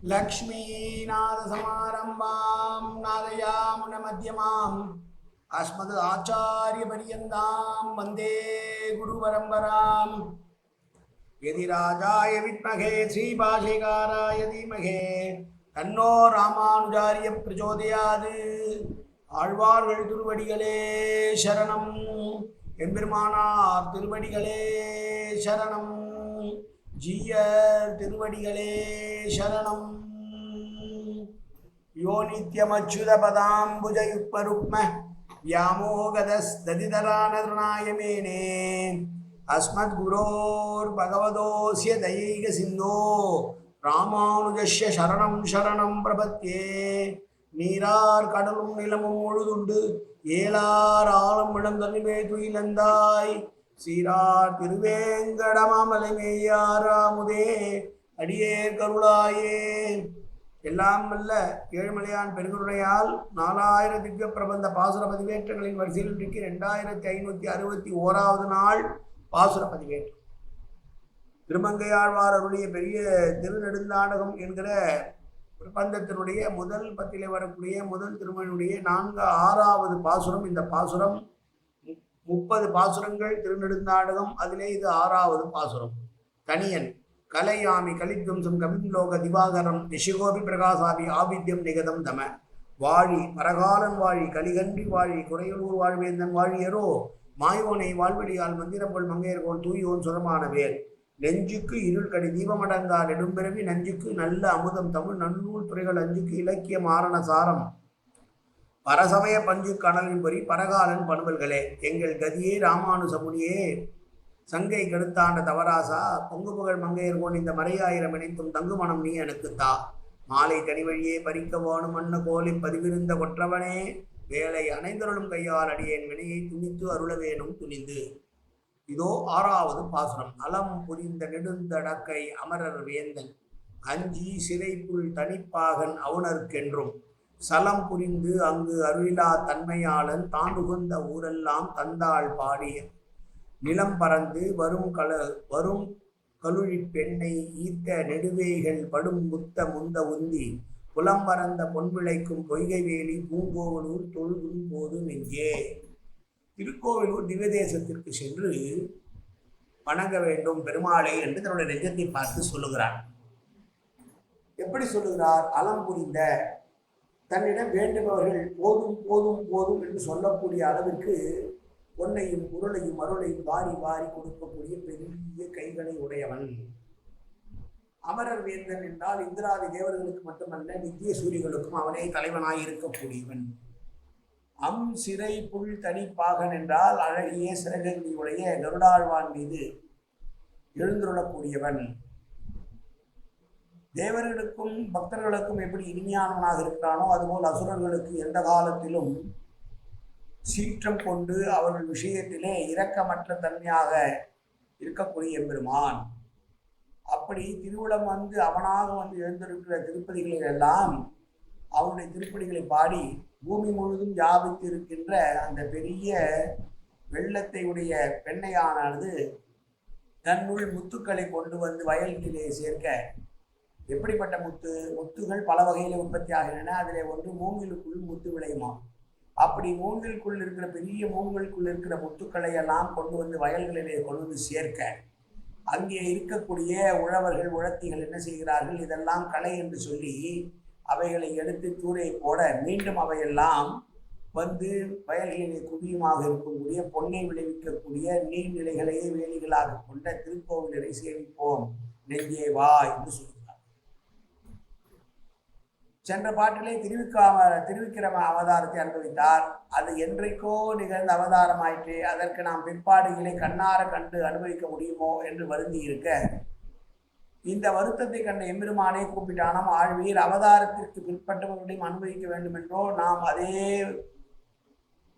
लक्ष्मीनाथसमारम्भां नादयामुनमध्यमाम् अस्मदाचार्यपर्यन्तां वन्दे गुरुपरम्पराम् यदिराजाय विद्महे श्रीभाष्यकाराय धीमहि तन्नो रामानुजार्य प्रचोदयात् ஆழ்வார்கள் திருவடிகளே சரணம் எம்பெருமானார் திருவடிகளே சரணம் ஜீயர் திருவடிகளே சரணம் யோ நித்யமச்சுத பதாம்புஜயுக்மருக்ம व्यामोगदस्तदितरानतृणाय मेने अस्मद्गुरोर् भगवतोऽस्य दयैक सिन्धो रामानुजस्य शरणं शरणं प्रपद्ये நீரார் கடலும் நிலமும் முழுதுண்டு ஏலார் ஆளும் இளந்தனிமே துயிலந்தாய் சீரார் திருவேங்கடமாமலை மேயாராமுதே அடியேர் கருளாயே. எல்லாம் வல்ல ஏழுமலையான் பெருங்கருணையால் 4000 திவ்ய பிரபந்த பாசுர பதிவேற்றங்களின் வரிசையில் இன்றைக்கு 2561வது நாள் பாசுர பதிவேற்றம். திருமங்கையாழ்வார் அருளிய பெரிய திருநெடுந்தாண்டகம் என்கிற பிரபந்தத்தினுடைய முதல் பத்திலே வரக்கூடிய முதல் திருமணியுடைய 6வது பாசுரம். இந்த பாசுரம் 30 பாசுரங்கள் திருநெடுந்தாண்டகம், அதிலே இது 6வது பாசுரம். தனியன் கலையாமி கலித்வம்சம் கவிம்லோக திவாகரம் நிஷிகோபி பிரகாசாபி ஆபித்யம் நிகதம் தம வாழி பரகாலன் வாழி கலிகன்றி வாழி குறையலூர் வாழ்வேந்தன் வாழியரோ மாயோனை வாழ்வெளியால் மந்திரங்கொள் மங்கையர்கோன் தூயோன் சுரமான வேல் நெஞ்சுக்கு இருள் கடி தீபமடங்கா நெடும்பிறவி நஞ்சுக்கு நல்ல அமுதம் தமிழ் நன்னூல் துறைகள் அஞ்சுக்கு இலக்கிய மாரண சாரம் பரசமய பஞ்சு கணலின் பொறி பரகாலன் பணுவல்களே எங்கள் கதியே ராமானுசமுனியே சங்கை கெடுத்தாண்ட தவராசா பொங்கு புகழ் மங்கையர்கோன் இந்த மறையாயிரம் இணைத்தும் தங்கு மனம் நீ எனக்குத்தா மாலை தனிவழியே பறிக்க வேணும் மண்ண கோலி பதிவிருந்த கொற்றவனே வேலை அணைந்தருளும் கையால் அடியேன் வினையை துணித்து அருள வேணும் துணிந்து. இதோ 6வது பாசுரம். அலம் புரிந்த நெடுந்தடக்கை அமரர் வேந்தன் அஞ்சி சிறைப்புள் தனிப்பாகன் அவுணர்க்கென்றும் சலம் புரிந்து அங்கு அருளிலா தன்மையாளன் தான் உகந்த ஊரெல்லாம் தந்தாள் பாடிய நிலம் பறந்து வரும் கலுழி பெண்ணை ஈர்த்த நெடுவேய்கள் படும் முத்த முந்த உந்தி புலம் பறந்த பொன்விளைக்கும் பொய்கை வேலி பூங்கோவலூர் தொழுதும் போது நெஞ்சே. திருக்கோவிலூர் திவ்ய தேசத்திற்கு சென்று வணங்க வேண்டும் பெருமாளை என்று தன்னுடைய நெஞ்சத்தை பார்த்து சொல்லுகிறார். எப்படி சொல்லுகிறார்? அலம் புரிந்த தன்னிடம் வேண்டுபவர்கள் போதும் போதும் போதும் என்று சொல்லக்கூடிய அளவிற்கு பொன்னையும் பொருளையும் அருளையும் வாரி வாரி கொடுக்கக்கூடிய பெரிய கைகளை உடையவன். அமரர் வேந்தன் என்றால் இந்திராதி தேவர்களுக்கு மட்டுமல்ல நித்திய சூரியர்களுக்கும் அவனே தலைவனாய் இருக்கக்கூடியவன். சிறை புல் தனிப்பாகன் என்றால் அழகிய சிறகுடைய கருடாழ்வான் மீது எழுந்துள்ளக்கூடியவன். தேவர்களுக்கும் பக்தர்களுக்கும் எப்படி இனிமையானவனாக இருக்கிறானோ அதுபோல் அசுரர்களுக்கு எந்த காலத்திலும் சீற்றம் கொண்டு அவர்கள் விஷயத்திலே இரக்கமற்ற தன்மையாக இருக்கக்கூடிய எம்பெருமான். அப்படி திருவிழம் வந்து அவனாக வந்து எழுந்திருக்கிற திருப்பதிகளில் எல்லாம் அவனுடைய திருப்பதிகளை பாடி பூமி முழுதும் வியாபித்திருக்கின்ற அந்த பெரிய வெள்ளத்தை உடைய பெண்ணையானது தன்னுள் முத்துக்களை கொண்டு வந்து வயல்களிலே சேர்க்க. எப்படிப்பட்ட முத்துகள் பல வகையில் உற்பத்தி ஆகின்றன. அதிலே ஒன்று மூங்கிலுக்குள் முத்து விளையுமா. அப்படி மூங்கிலுக்குள் இருக்கிற பெரிய மூங்கிலுக்குள் இருக்கிற முத்துக்களை எல்லாம் கொண்டு வந்து வயல்களிலே கொண்டு வந்து சேர்க்க அங்கே இருக்கக்கூடிய உழவர்கள் உழத்திகள் என்ன செய்கிறார்கள்? இதெல்லாம் களை என்று சொல்லி அவைகளை எடுத்து தூரை போட மீண்டும் அவையெல்லாம் வந்து வயல்களிலே குவியமாக இருக்கக்கூடிய பொன்னை விளைவிக்கக்கூடிய நீர்நிலைகளையே வேலிகளாக கொண்ட திருக்கோவிலரை சேவிப்போம் நெஞ்சே வா என்று சொல்கிறார். சென்ற பாட்டிலே திருவிக்கிரம அவதாரத்தை அனுபவித்தார். அது என்றைக்கோ நிகழ்ந்த அவதாரமாயிற்று. அதற்கு நாம் பிற்பாடுகளை கண்ணார கண்டு அனுபவிக்க முடியுமோ என்று வருந்தி இருக்க, இந்த வருத்தத்தை கண்ட எம்பெருமானை கூப்பிட்டானாம். ஆழ்வீர் அவதாரத்திற்கு பிற்பட்டவர்களையும் அனுபவிக்க வேண்டும் என்றோ நாம் அதே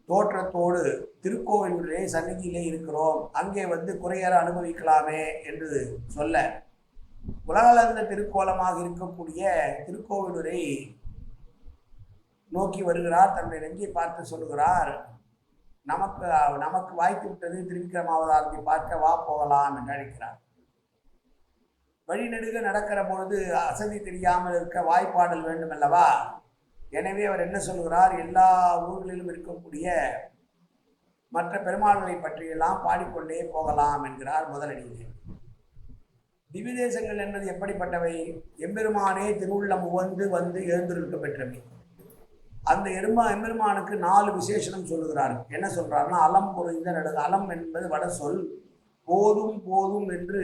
தோற்றத்தோடு திருக்கோவிலூரிலே சந்நிதியிலே இருக்கிறோம், அங்கே வந்து குறையற அனுபவிக்கலாமே என்று சொல்ல, உலகளந்த திருக்கோலமாக இருக்கக்கூடிய திருக்கோவிலூரை நோக்கி வருகிறார். தன்னுடைய நெஞ்சை பார்த்து சொல்லுகிறார், நமக்கு வாய்த்து விட்டது திருவிக்கிரமாவதாரத்தை பார்க்க வா போகலாம் என்று அழைக்கிறார். வழிநெடுக நடக்கிற பொழுது அசதி தெரியாமல் இருக்க வாய்ப்பாடல் வேண்டும் அல்லவா? எனவே அவர் என்ன சொல்கிறார், எல்லா ஊர்களிலும் இருக்கக்கூடிய மற்ற பெருமாள்களை பற்றியெல்லாம் பாடிக்கொண்டே போகலாம் என்கிறார் முதலடியிலே. திவ்ய தேசங்கள் என்பது எப்படிப்பட்டவை? எம்பெருமானே திருவுள்ளம் உவந்து வந்து எழுந்திருக்க பெற்றவை. அந்த எம்பெருமானுக்கு 4 விசேஷனம் சொல்லுகிறார். என்ன சொல்றாருன்னா, அலம் பொருந்த நடுக. அலம் என்பது வட சொல். போதும் போதும் என்று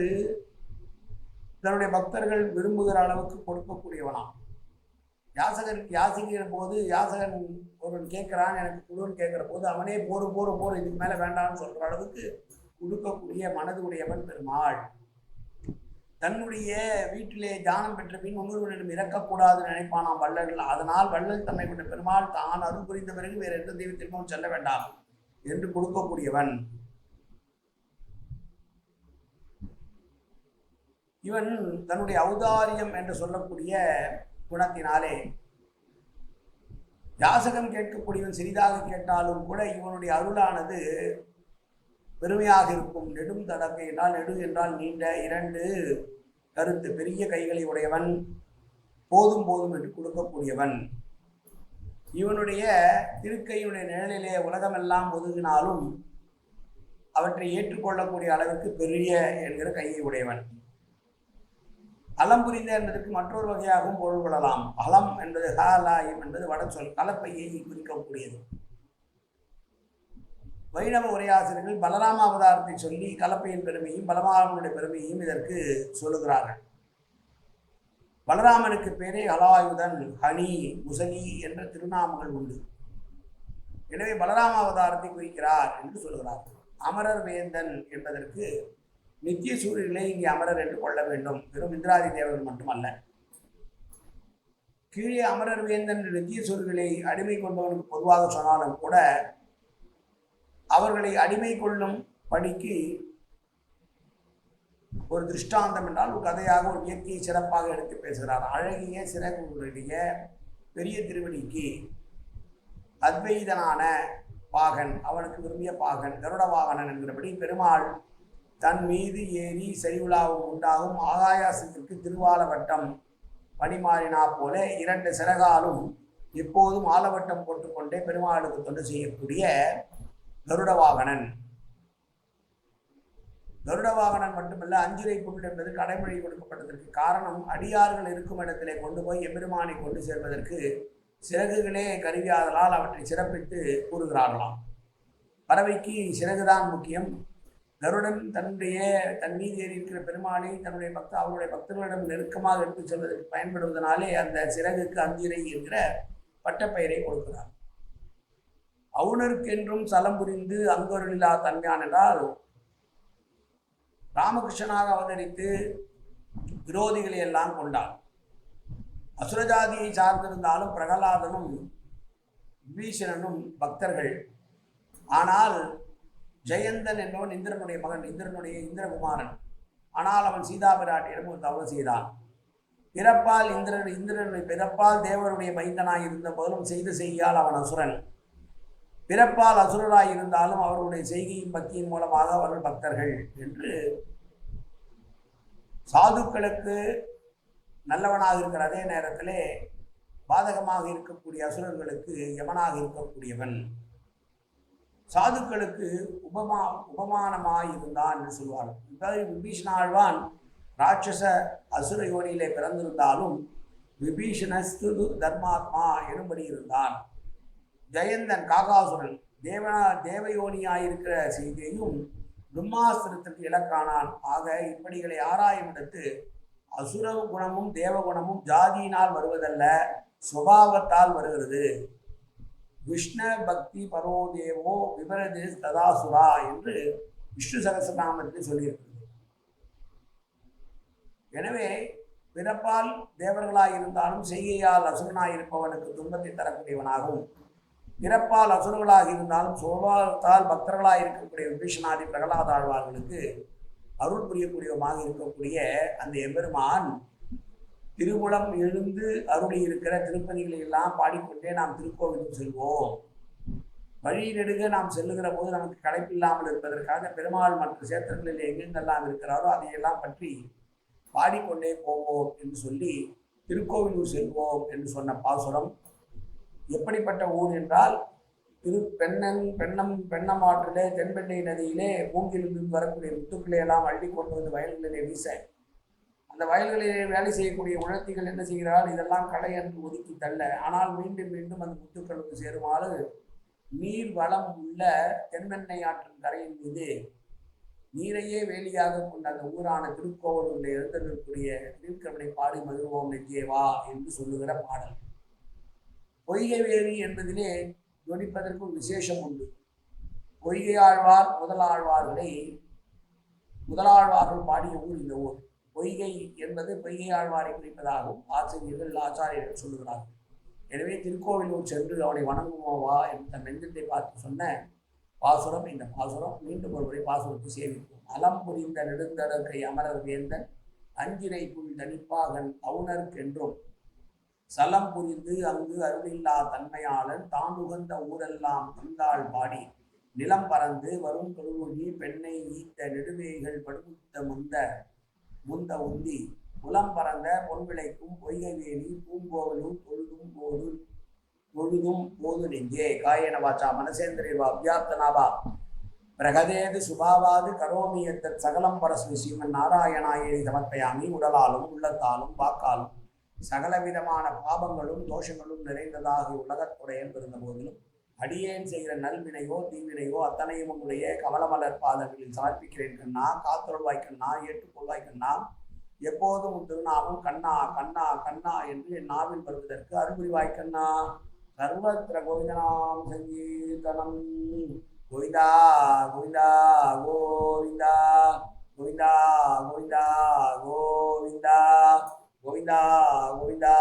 தன்னுடைய பக்தர்கள் விரும்புகிற அளவுக்கு கொடுக்கக்கூடியவனாம். யாசகன் யாசிக்கிற போது, யாசகன் ஒருவன் கேட்கிறான், எனக்கு குழுன்னு கேட்கிற போது அவனே போர் இதுக்கு மேல வேண்டாம்னு சொல்ற அளவுக்கு கொடுக்கக்கூடிய மனது உடையவன் பெருமாள். தன்னுடைய வீட்டிலே தியானம் பெற்ற பின் இன்னொருவனிடம் இறக்கக்கூடாதுன்னு நினைப்பானாம் வள்ளல்கள். அதனால் வள்ளல் தன்னை கொண்ட பெருமாள் தான் அருள் புரிந்த பிறகு வேறு எந்த தெய்வத்திற்கும் செல்ல வேண்டாம் என்று கொடுக்கக்கூடியவன் இவன். தன்னுடைய ஔதாரியம் என்று சொல்லக்கூடிய குணத்தினாலே யாசகம் கேட்கக்கூடியவன் சிறிதாக கேட்டாலும் கூட இவனுடைய அருளானது பெருமையாக இருக்கும். நெடும் தடக்கை என்றால், நெடு என்றால் நீண்ட, 2 கருத்து, பெரிய கைகளை உடையவன், போதும் போதும் என்று கொடுக்கக்கூடியவன். இவனுடைய திருக்கையுடைய நிழலிலே உலகமெல்லாம் ஒதுங்கினாலும் அவற்றை ஏற்றுக்கொள்ளக்கூடிய அளவிற்கு பெரிய என்கிற கையை உடையவன். அலம் புரிந்த என்பதற்கு மற்றொரு வகையாகவும் பொருள் கொள்ளலாம். அலம் என்பது ஹலாயம் என்பது வட சொல், கலப்பையை குறிக்கக்கூடியது. வைணவ உரையாசிரியர்கள் பலராம அவதாரத்தை சொல்லி கலப்பையின் பெருமையும் பலராமனுடைய பெருமையும் இதற்கு சொல்லுகிறார்கள். பலராமனுக்கு பேரே ஹலாயுதன், ஹனி, முசலி என்ற திருநாமங்கள் உண்டு. எனவே பலராம அவதாரத்தை குறிக்கிறார் என்று சொல்கிறார்கள். அமரர் வேந்தன் என்பதற்கு நித்திய சூரியர்களை இங்கே அமரர் என்று கொள்ள வேண்டும். வெறும் இந்திராதி தேவர்கள் மட்டுமல்ல. கீழே அமரர் வேந்தன் நித்திய சூரியர்களை அடிமை கொண்டவனுக்கு பொதுவாக சொன்னாலும் கூட அவர்களை அடிமை கொள்ளும் பணிக்கு ஒரு திருஷ்டாந்தம் என்றால் ஒரு கதையாக ஒரு இயற்கையை சிறப்பாக எடுத்து பேசுகிறார். அழகிய சிறகுடைய பெரிய திருவடிக்கு அத்வைதனான பாகன், அவனுக்கு விரும்பிய பாகன் கருட வாகனன் என்கிறபடி பெருமாள் தன் மீது ஏறி சரிவுலாவும் உண்டாகும் ஆகாயாசத்திற்கு திருவாலவட்டம் பணிமாறினா போல 2 சிறகாலும் எப்போதும் ஆலவட்டம் போட்டுக்கொண்டே பெருமாளுக்கு தொண்டு செய்யக்கூடிய கருடவாகனன். கருடவாகனன் மட்டுமல்ல, அஞ்சிரை பொருள் என்பது கடைமொழி கொடுக்கப்பட்டதற்கு காரணம் அடியார்கள் இருக்கும் இடத்திலே கொண்டு போய் எம்பெருமானை கொண்டு சேர்வதற்கு சிறகுகளே கருவியாதலால் அவற்றை சிறப்பித்து கூறுகிறார்களாம். பறவைக்கு சிறகுதான் முக்கியம். கருடன் தன் மீது ஏறி இருக்கிற பெருமானை தன்னுடைய அவருடைய பக்தர்களிடம் நெருக்கமாக எடுத்து செல்வதற்கு பயன்படுவதனாலே அந்த சிறகுக்கு அஞ்சிரை என்கிற பட்டப்பெயரை கொடுக்கிறார். அவுணருக்கென்றும் சலம் புரிந்து அங்கொருளிலா தன்மையான் என்றால், ராமகிருஷ்ணனாக அவதரித்து விரோதிகளை எல்லாம் கொண்டார். அசுரஜாதியை சார்ந்திருந்தாலும் பிரகலாதனும் விபீஷணனும் பக்தர்கள். ஆனால் ஜெயந்தன் என்பவன் இந்திரனுடைய மகன், இந்திரகுமாரன். ஆனால் அவன் சீதாபிராட்டியிடம் ஒரு தவறு செய்தான். பிறப்பால் இந்திரனுடைய பிறப்பால் தேவருடைய மைந்தனாய் இருந்த போதும் செய்யால் அவன் அசுரன். பிறப்பால் அசுரராய் இருந்தாலும் அவர்களுடைய செய்கையின் பக்தியின் மூலமாக அவர்கள் பக்தர்கள் என்று சாதுக்களுக்கு நல்லவனாக இருக்கிற அதே நேரத்திலே பாதகமாக இருக்கக்கூடிய அசுரர்களுக்கு யமனாக இருக்கக்கூடியவன். சாதுக்களுக்கு உபமானமாய் இருந்தான் என்று சொல்வார்கள். விபீஷணாழ்வான் ராட்சச அசுர யோனியிலே பிறந்திருந்தாலும் விபீஷணஸ்து தர்மாத்மா எனும்படி இருந்தான். ஜெயந்தன் காகாசுரன் தேவயோனியாயிருக்கிற செய்தியையும் பிரம்மாஸ்திரத்திற்கு இலக்கானான். ஆக இப்படிகளை ஆராயும் இடத்து அசுர குணமும் தேவகுணமும் ஜாதியினால் வருவதல்ல, சுபாவத்தால் வருகிறது. விஷ்ண பக்தி பரோதேவோ விபரதே ததாசுரா என்று விஷ்ணு சகஸ்ரநாமத்தில் சொல்லியிருக்கிறது. எனவே பிறப்பால் தேவர்களாய் இருந்தாலும் செய்கையால் அசுரனாய் இருப்பவனுக்கு துன்பத்தை தரக்கூடியவனாகவும், பிறப்பால் அசுரர்களாக இருந்தாலும் சோபாவத்தால் பக்தர்களாக இருக்கக்கூடிய விபீஷணாதி பிரகலாத ஆழ்வார்களுக்கு அருள் புரியக்கூடியவமாக இருக்கக்கூடிய அந்த எம்பெருமான் திருமுலம் எழுந்து அருளி இருக்கிற திருப்பதிகளை எல்லாம் பாடிக்கொண்டே நாம் திருக்கோவிலுக்கு செல்வோம். வழி நெடுக நாம் செல்லுகிற போது நமக்கு களைப்பில்லாமல் இருப்பதற்காக பெருமாள் மற்ற சேத்திரங்களில் எங்கெங்கெல்லாம் இருக்கிறாரோ அதையெல்லாம் பற்றி பாடிக்கொண்டே போவோம் என்று சொல்லி திருக்கோவிலூர் செல்வோம் என்று சொன்ன பாசுரம் எப்படிப்பட்ட ஊர் என்றால், பெண்ணமாற்றிலே தென்பெண்ணை நதியிலே மூங்கிலிருந்து வரக்கூடிய முத்துக்களை எல்லாம் அள்ளி கொண்டு வந்து வயல்களிலே வீச, அந்த வயல்களிலே வேலை செய்யக்கூடிய உழத்திகள் என்ன செய்கிறார்கள், இதெல்லாம் களை என்று ஒதுக்கி தள்ள, ஆனால் மீண்டும் மீண்டும் அந்த முத்துக்களுக்கு சேருமாறு நீர் வளம் உள்ள தென்பெண்ணை ஆற்றின் கரையின் மீது நீரையே வேலியாக கொண்ட அந்த ஊரான திருக்கோவிலூரில் எழுந்திருக்கக்கூடிய திருக்கமனை பாடி மகிழ்வோம் நெஞ்சேவா என்று சொல்லுகிற பாடல். பொய்கை வேலி என்பதிலே ஜொலிப்பதற்கு ஒரு விசேஷம் உண்டு. பொய்கை ஆழ்வார் முதலாழ்வார்கள் பாடிய ஊர் இந்த ஊர். பொய்கை என்பது பொய்கை ஆழ்வாரை குறிப்பதாகவும் ஆச்சாரியர்கள் சொல்லுகிறார்கள். எனவே திருக்கோவிலூர் சென்று அவனை வணங்குவோவா என்று தன் நெஞ்சத்தை பார்த்து சொன்ன பாசுரம் இந்த பாசுரம். மீண்டும் ஒருமுறை பாசுரத்தை சேவிப்போம். அலம் புரிந்த நெடுந்தடற்கை அமரர் வேந்தன் அஞ்சிரை புல் தனிப்பாகன் அவுணர்க்கென்றும் சலம் புரிந்து அங்கு அருளில்லா தன்மையாளன் தான் உகந்த ஊரெல்லாம் தந்தாள் பாடி நிலம் பறந்து வரும் தொழுவொழி பெண்ணை ஈத்த நெடுவேய்கள் படுமுத்த முந்த உந்தி புலம் பறந்த பொன்விளைக்கும் பொய்கை வேலி பூங்கோவலும் தொழுதும் போது நெஞ்சே காயன வாச்சா மனசேந்திரேவா அவ்யாப்தனாவா பிரகதேது சுபாவாது கரோமியத்த சகலம் பரஸ்மி ஸ்ரீமன் நாராயணாயை சமர்ப்பயாமி. உடலாலும் உள்ளத்தாலும் வாக்காலும் சகலவிதமான பாபங்களும் தோஷங்களும் நிறைந்ததாக உலகத்துடையன் இருந்த போதிலும் அடியேன் செய்கிற நல்வினையோ தீவினையோ அத்தனையும் உங்களுடைய கமலமலர் பாதங்களில் சமர்ப்பிக்கிறேன் கண்ணா. காத்தொழுவாய் கண்ணா, ஏற்றுக்கொள்வாய் கண்ணா. எப்போதும் திருநாமம் கண்ணா கண்ணா கண்ணா என்று என் நாவில் வருவதற்கு அருள்புரிவாய் கண்ணா. சர்வத்திர கோவிந்தனாம் சங்கீர்த்தனம். கோவிந்தா கோவிந்தா கோவிந்தா கோவிந்தா கோவிந்தா கோவிந்தா கோவிந்தா கோவிந்தா